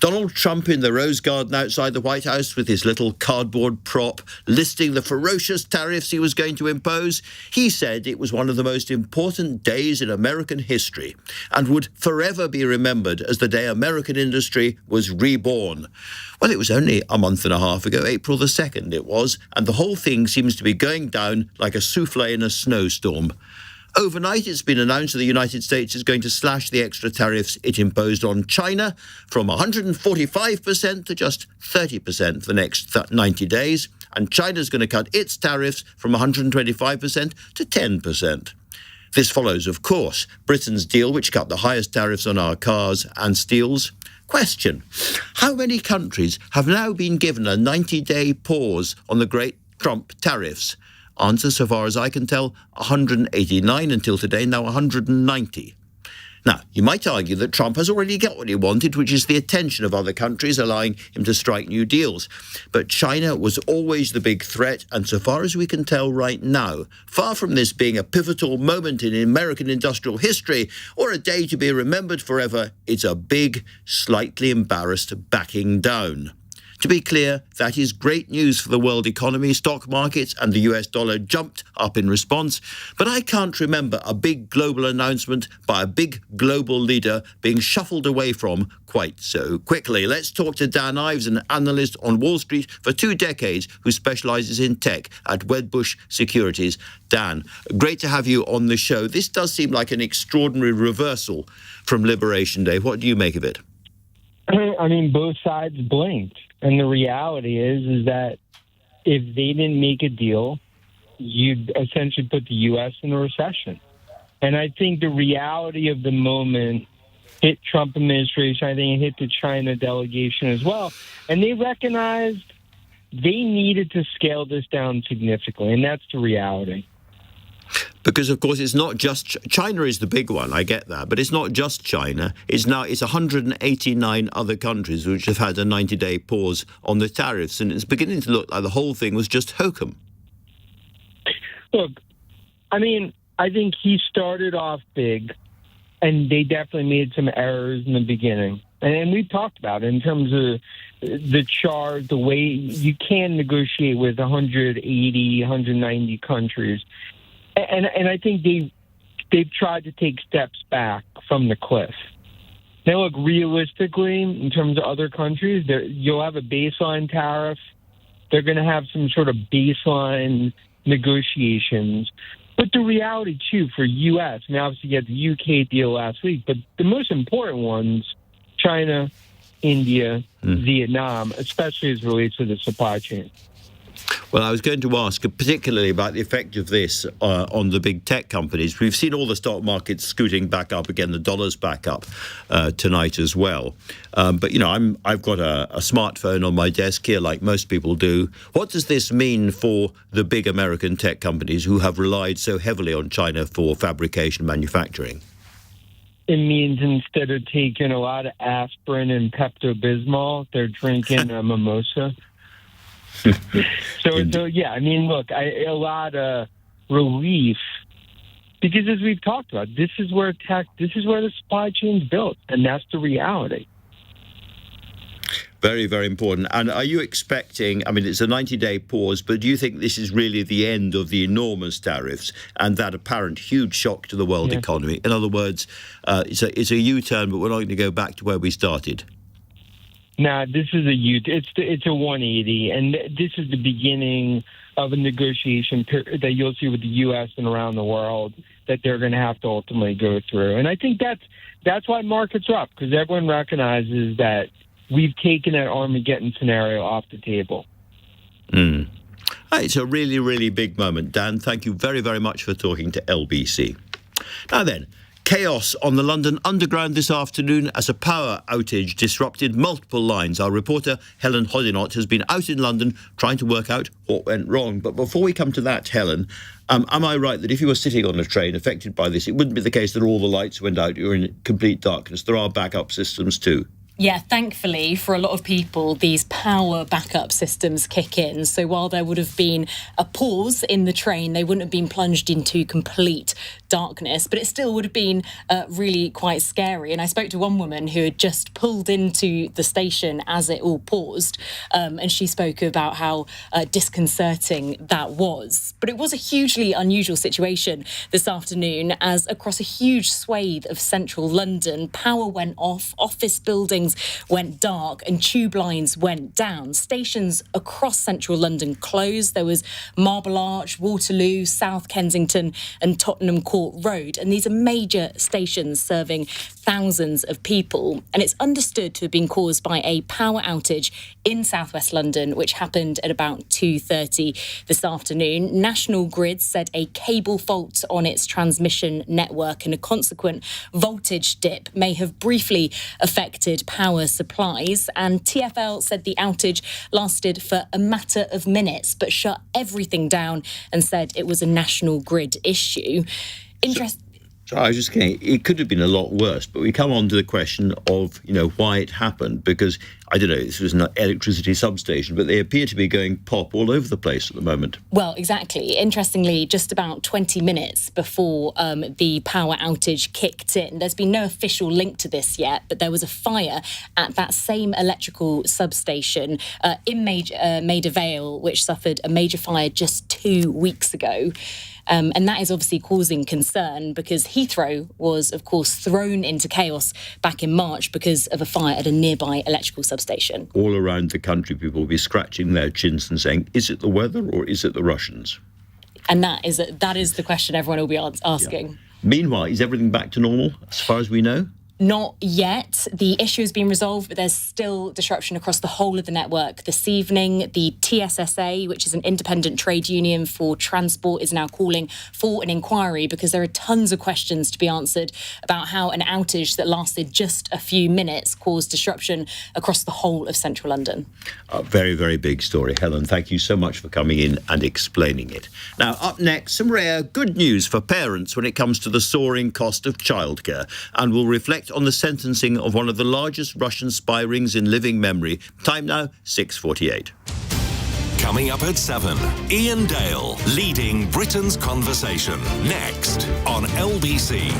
Donald Trump in the Rose Garden outside the White House with his little cardboard prop listing the ferocious tariffs he was going to impose. He said it was one of the most important days in American history and would forever be remembered as the day American industry was reborn. Well, it was only a month and a half ago, April the 2nd it was, and the whole thing seems to be going down like a souffle in a snowstorm. Overnight, it's been announced that the United States is going to slash the extra tariffs it imposed on China from 145% to just 30% for the next 90 days. And China's going to cut its tariffs from 125% to 10%. This follows, of course, Britain's deal, which cut the highest tariffs on our cars and steels. Question: how many countries have now been given a 90-day pause on the great Trump tariffs? Answer, so far as I can tell, 189 until today, now 190. Now, you might argue that Trump has already got what he wanted, which is the attention of other countries, allowing him to strike new deals. But China was always the big threat, and so far as we can tell right now, far from this being a pivotal moment in American industrial history or a day to be remembered forever, it's a big, slightly embarrassed backing down. To be clear, that is great news for the world economy. Stock markets and the US dollar jumped up in response. But I can't remember a big global announcement by a big global leader being shuffled away from quite so quickly. Let's talk to Dan Ives, an analyst on Wall Street for 2 decades who specialises in tech at Wedbush Securities. Dan, great to have you on the show. This does seem like an extraordinary reversal from Liberation Day. What do you make of it? I mean, both sides blinked. And the reality is that if they didn't make a deal, you'd essentially put the U.S. in a recession. And I think the reality of the moment hit Trump administration. I think it hit the China delegation as well. And they recognized they needed to scale this down significantly. And that's the reality. Because, of course, it's not just China is the big one. I get that. But it's not just China. It's 189 other countries which have had a 90-day pause on the tariffs. And it's beginning to look like the whole thing was just hokum. Look, I mean, I think he started off big, and they definitely made some errors in the beginning. And we've talked about it in terms of the chart, the way you can negotiate with 180, 190 countries. And I think they've tried to take steps back from the cliff. Now, look, realistically, in terms of other countries, you'll have a baseline tariff. They're going to have some sort of baseline negotiations. But the reality, too, for U.S., I mean, obviously you had the UK deal last week, but the most important ones, China, India, Vietnam, especially as it relates to the supply chain. Well, I was going to ask particularly about the effect of this on the big tech companies. We've seen all the stock markets scooting back up again. The dollar's back up tonight as well. But, you know, I've got a smartphone on my desk here like most people do. What does this mean for the big American tech companies who have relied so heavily on China for fabrication manufacturing? It means instead of taking a lot of aspirin and Pepto-Bismol, they're drinking a mimosa. So yeah, I mean, look, a lot of relief because, as we've talked about, this is where the supply chain's built, and that's the reality. Very, very important. And are you expecting, I mean, it's a 90-day pause, but do you think this is really the end of the enormous tariffs and that apparent huge shock to the world economy? In other words, it's a U-turn, but we're not going to go back to where we started. Nah, this is it's a 180, and this is the beginning of a negotiation period that you'll see with the U.S. and around the world that they're going to have to ultimately go through. And I think that's why markets are up, because everyone recognizes that we've taken that Armageddon scenario off the table. It's a really, really big moment. Dan, thank you very, very much for talking to LBC. Now then, Chaos on the London Underground this afternoon as a power outage disrupted multiple lines. Our reporter, Helen Hodinott, has been out in London trying to work out what went wrong. But before we come to that, Helen, am I right that if you were sitting on a train affected by this, it wouldn't be the case that all the lights went out, you're in complete darkness? There are backup systems too. Yeah, thankfully, for a lot of people, these power backup systems kick in. So while there would have been a pause in the train, they wouldn't have been plunged into complete darkness, but it still would have been really quite scary. And I spoke to one woman who had just pulled into the station as it all paused, and she spoke about how disconcerting that was. But it was a hugely unusual situation this afternoon, as across a huge swathe of central London, power went off, office buildings went dark and tube lines went down. Stations across central London closed. There was Marble Arch, Waterloo, South Kensington and Tottenham Court Road. And these are major stations serving thousands of people. And it's understood to have been caused by a power outage in southwest London, which happened at about 2:30 this afternoon. National Grid said a cable fault on its transmission network and a consequent voltage dip may have briefly affected power supplies. And TfL said the outage lasted for a matter of minutes, but shut everything down and said it was a National Grid issue. So I was just saying, it could have been a lot worse, but we come on to the question of, why it happened, because, I don't know, this was an electricity substation, but they appear to be going pop all over the place at the moment. Well, exactly. Interestingly, just about 20 minutes before the power outage kicked in, there's been no official link to this yet, but there was a fire at that same electrical substation in Maida Vale, which suffered a major fire just 2 weeks ago. And that is obviously causing concern because Heathrow was, of course, thrown into chaos back in March because of a fire at a nearby electrical substation. All around the country, people will be scratching their chins and saying, is it the weather or is it the Russians? And that is the question everyone will be asking. Yeah. Meanwhile, is everything back to normal as far as we know? Not yet. The issue has been resolved, but there's still disruption across the whole of the network. This evening, the TSSA, which is an independent trade union for transport, is now calling for an inquiry because there are tons of questions to be answered about how an outage that lasted just a few minutes caused disruption across the whole of central London. A very, very big story. Helen, thank you so much for coming in and explaining it. Now, up next, some rare good news for parents when it comes to the soaring cost of childcare, and we'll reflect on the sentencing of one of the largest Russian spy rings in living memory. Time now, 6:48. Coming up at 7, Ian Dale leading Britain's conversation. Next on LBC.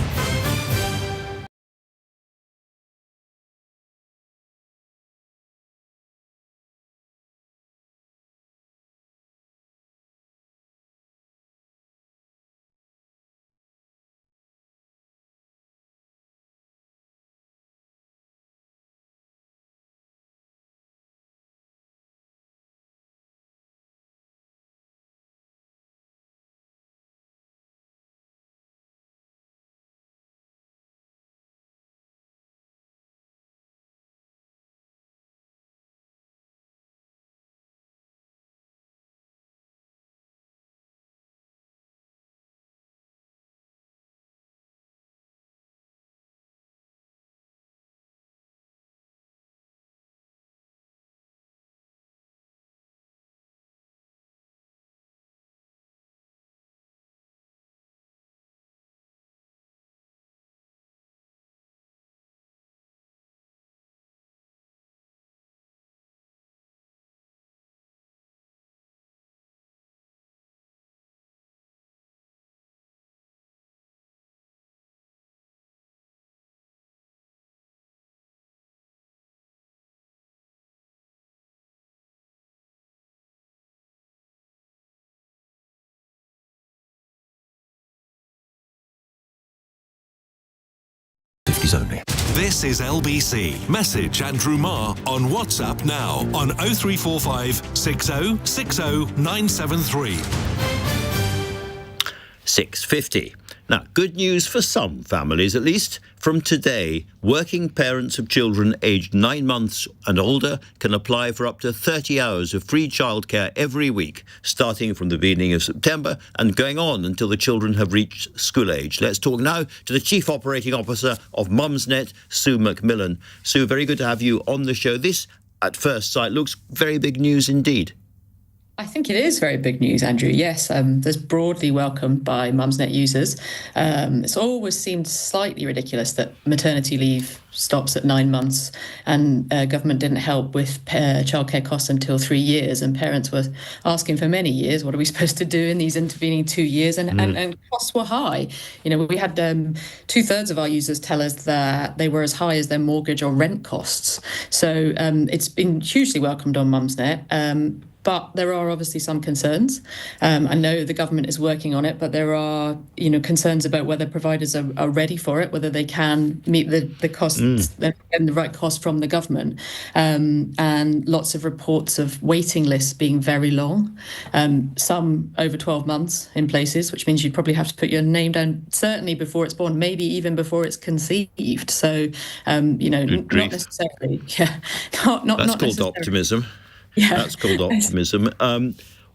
Only. This is LBC. Message Andrew Marr on WhatsApp now on 0345 60 60 973. 6:50. Now, good news for some families, at least. From today, working parents of children aged 9 months and older can apply for up to 30 hours of free childcare every week, starting from the beginning of September and going on until the children have reached school age. Let's talk now to the Chief Operating Officer of Mumsnet, Sue McMillan. Sue, very good to have you on the show. This, at first sight, looks very big news indeed. I think it is very big news, Andrew. Yes, that's broadly welcomed by Mumsnet users. It's always seemed slightly ridiculous that maternity leave stops at 9 months and government didn't help with childcare costs until 3 years, and parents were asking for many years, what are we supposed to do in these intervening 2 years? And costs were high. You know, we had 2/3 of our users tell us that they were as high as their mortgage or rent costs. So it's been hugely welcomed on Mumsnet. But there are obviously some concerns. I know the government is working on it, but there are, concerns about whether providers are ready for it, whether they can meet the costs and the right cost from the government. And lots of reports of waiting lists being very long, some over 12 months in places, which means you probably have to put your name down certainly before it's born, maybe even before it's conceived. So, not necessarily. Yeah, not That's called optimism. Yeah. That's called optimism.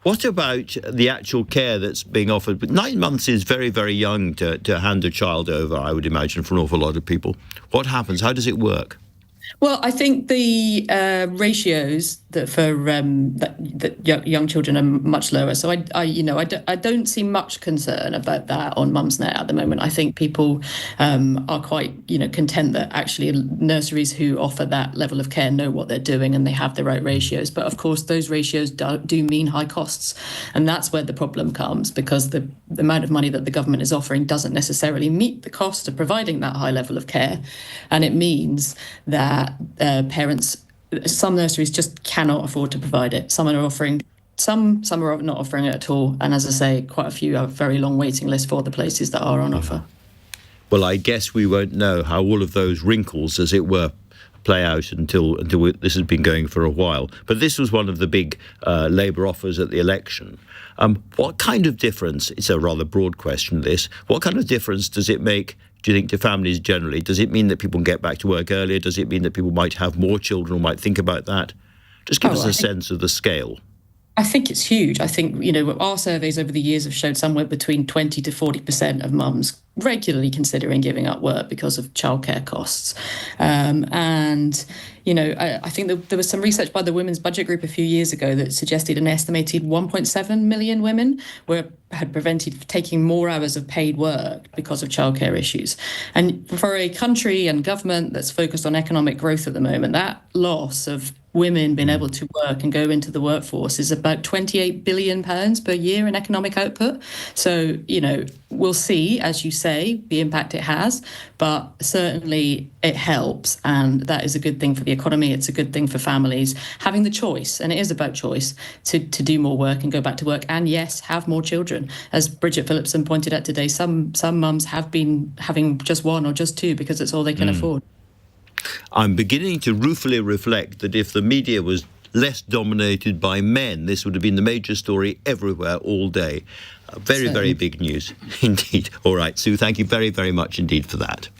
What about the actual care that's being offered? But 9 months is very, very young to hand a child over, I would imagine, for an awful lot of people. What happens? How does it work? Well, I think the ratios that for that young children are much lower. So I don't see much concern about that on Mumsnet at the moment. I think people are quite content that actually nurseries who offer that level of care know what they're doing and they have the right ratios. But of course, those ratios do mean high costs, and that's where the problem comes, because the amount of money that the government is offering doesn't necessarily meet the cost of providing that high level of care, and it means that parents, some nurseries just cannot afford to provide it. Some are offering, some are not offering it at all. And as I say, quite a few have very long waiting lists for the places that are on offer. Well, I guess we won't know how all of those wrinkles, as it were, play out until this has been going for a while. But this was one of the big Labour offers at the election. What kind of difference, it's a rather broad question this, what kind of difference does it make, do you think, to families generally? Does it mean that people can get back to work earlier? Does it mean that people might have more children or might think about that? Just give us a sense of the scale. I think it's huge. I think, our surveys over the years have showed somewhere between 20 to 40% of mums regularly considering giving up work because of childcare costs. I think that there was some research by the Women's Budget Group a few years ago that suggested an estimated 1.7 million women had prevented taking more hours of paid work because of childcare issues. And for a country and government that's focused on economic growth at the moment, that loss of women being able to work and go into the workforce is about £28 billion per year in economic output. So, we'll see, as you say, the impact it has, but certainly it helps, and that is a good thing for the economy. It's a good thing for families having the choice, and it is about choice, to do more work and go back to work, and yes, have more children. As Bridget Phillipson pointed out today, some mums have been having just one or just two because it's all they can afford. I'm beginning to ruefully reflect that if the media was less dominated by men, this would have been the major story everywhere all day. Very, very big news indeed. All right, Sue, thank you very, very much indeed for that.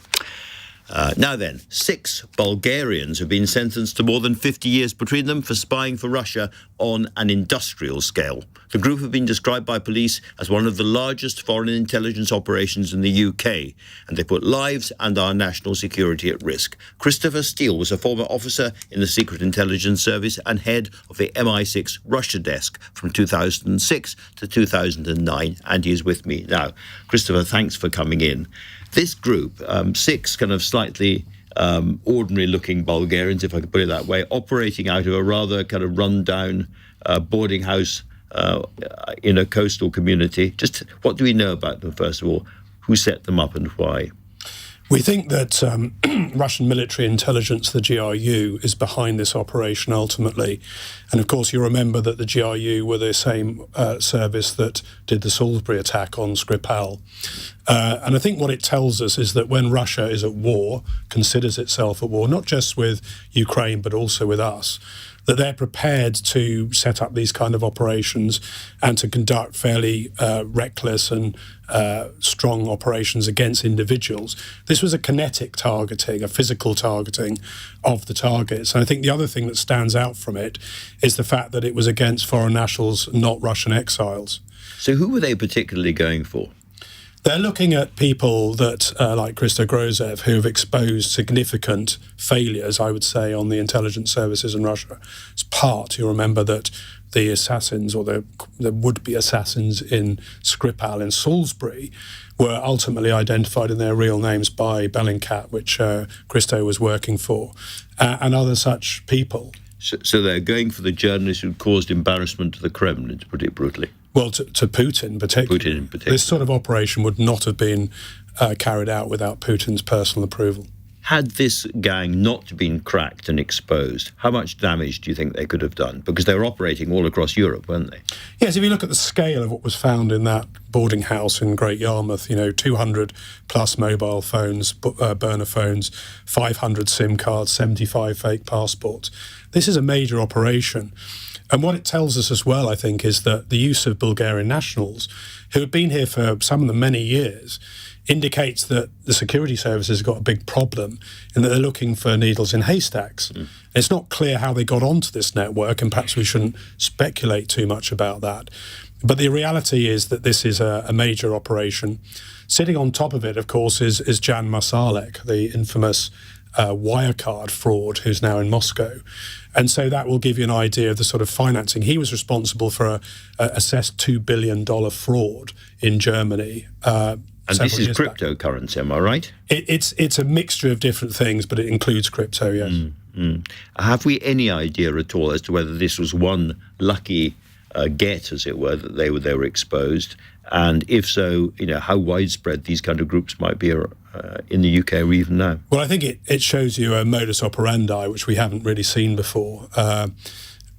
Now then, 6 Bulgarians have been sentenced to more than 50 years between them for spying for Russia on an industrial scale. The group have been described by police as one of the largest foreign intelligence operations in the UK, and they put lives and our national security at risk. Christopher Steele was a former officer in the Secret Intelligence Service and head of the MI6 Russia desk from 2006 to 2009, and he is with me now. Christopher, thanks for coming in. This group, 6 kind of slightly ordinary-looking Bulgarians, if I could put it that way, operating out of a rather kind of run-down boarding house in a coastal community. Just what do we know about them, first of all? Who set them up and why? We think that Russian military intelligence, the GRU, is behind this operation ultimately. And of course, you remember that the GRU were the same service that did the Salisbury attack on Skripal. And I think what it tells us is that when Russia is at war, considers itself at war, not just with Ukraine, but also with us, that they're prepared to set up these kind of operations and to conduct fairly reckless and strong operations against individuals. This was a kinetic targeting, a physical targeting of the targets. And I think the other thing that stands out from it is the fact that it was against foreign nationals, not Russian exiles. So who were they particularly going for? They're looking at people that, like Christo Grozev, who have exposed significant failures, I would say, on the intelligence services in Russia. It's part, you remember that the assassins, or the would-be assassins in Skripal in Salisbury, were ultimately identified in their real names by Bellingcat, which Christo was working for, and other such people. So they're going for the journalist who caused embarrassment to the Kremlin, to put it brutally. Well, to Putin particularly. This sort of operation would not have been carried out without Putin's personal approval. Had this gang not been cracked and exposed, how much damage do you think they could have done? Because they were operating all across Europe, weren't they? Yes, if you look at the scale of what was found in that boarding house in Great Yarmouth, 200 plus mobile phones, burner phones, 500 SIM cards, 75 fake passports. This is a major operation. And what it tells us as well, I think, is that the use of Bulgarian nationals, who have been here for some of them many years, indicates that the security services have got a big problem in that they're looking for needles in haystacks. It's not clear how they got onto this network, and perhaps we shouldn't speculate too much about that. But the reality is that this is a major operation. Sitting on top of it, of course, is Jan Masalek, the infamous Wirecard fraud, who's now in Moscow. And so that will give you an idea of the sort of financing. He was responsible for a assessed $2 billion fraud in Germany. And this is cryptocurrency, am I right? It's a mixture of different things, but it includes crypto, yes. Have we any idea at all as to whether this was one lucky get, as it were, that they were exposed? And if so, how widespread these kind of groups might be in the UK or even now? Well, I think it shows you a modus operandi, which we haven't really seen before.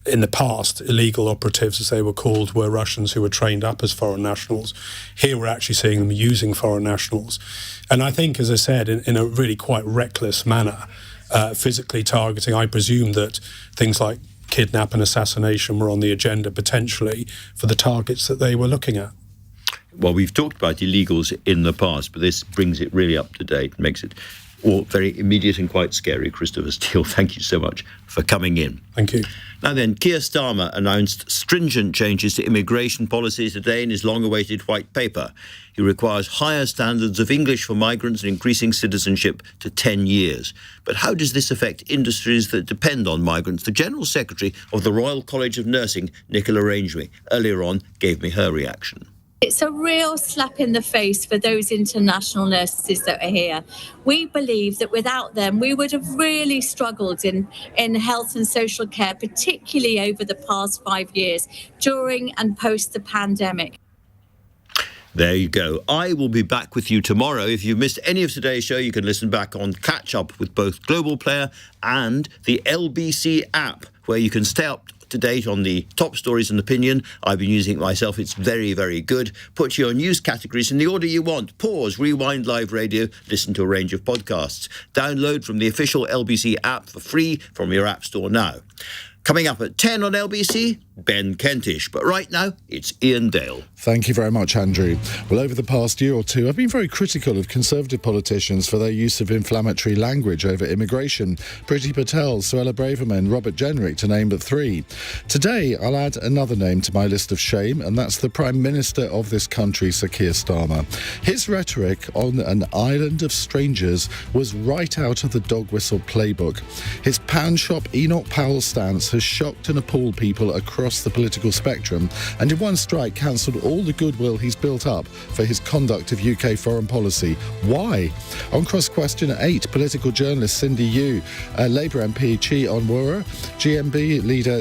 In the past, illegal operatives, as they were called, were Russians who were trained up as foreign nationals. Here we're actually seeing them using foreign nationals. And I think, as I said, in a really quite reckless manner, physically targeting. I presume that things like kidnap and assassination were on the agenda potentially for the targets that they were looking at. Well, we've talked about illegals in the past, but this brings it really up to date and makes it all very immediate and quite scary. Christopher Steele, thank you so much for coming in. Thank you. Now then, Keir Starmer announced stringent changes to immigration policy today in his long-awaited white paper. He requires higher standards of English for migrants and increasing citizenship to 10 years. But how does this affect industries that depend on migrants? The General Secretary of the Royal College of Nursing, Nicola, earlier on gave me her reaction. It's a real slap in the face for those international nurses that are here. We believe that without them, we would have really struggled in health and social care, particularly over the past 5 years, during and post the pandemic. There you go. I will be back with you tomorrow. If you've missed any of today's show, you can listen back on Catch Up with both Global Player and the LBC app, where you can stay up to date on the top stories and opinion. I've been using it myself. It's very, very good. Put your news categories in the order you want. Pause, rewind live radio, listen to a range of podcasts. Download from the official LBC app for free from your app store now. Coming up at 10 on LBC, Ben Kentish. But right now, it's Ian Dale. Thank you very much, Andrew. Well, over the past year or two, I've been very critical of Conservative politicians for their use of inflammatory language over immigration. Priti Patel, Suella Braverman, Robert Jenrick, to name but three. Today, I'll add another name to my list of shame, and that's the Prime Minister of this country, Sir Keir Starmer. His rhetoric on an island of strangers was right out of the dog whistle playbook. His pound shop Enoch Powell stance has shocked and appalled people across the political spectrum, and in one strike cancelled all the goodwill he's built up for his conduct of UK foreign policy. Why? On Cross Question 8, political journalist Cindy Yu, Labour MP Chi Onwurah, GMB leader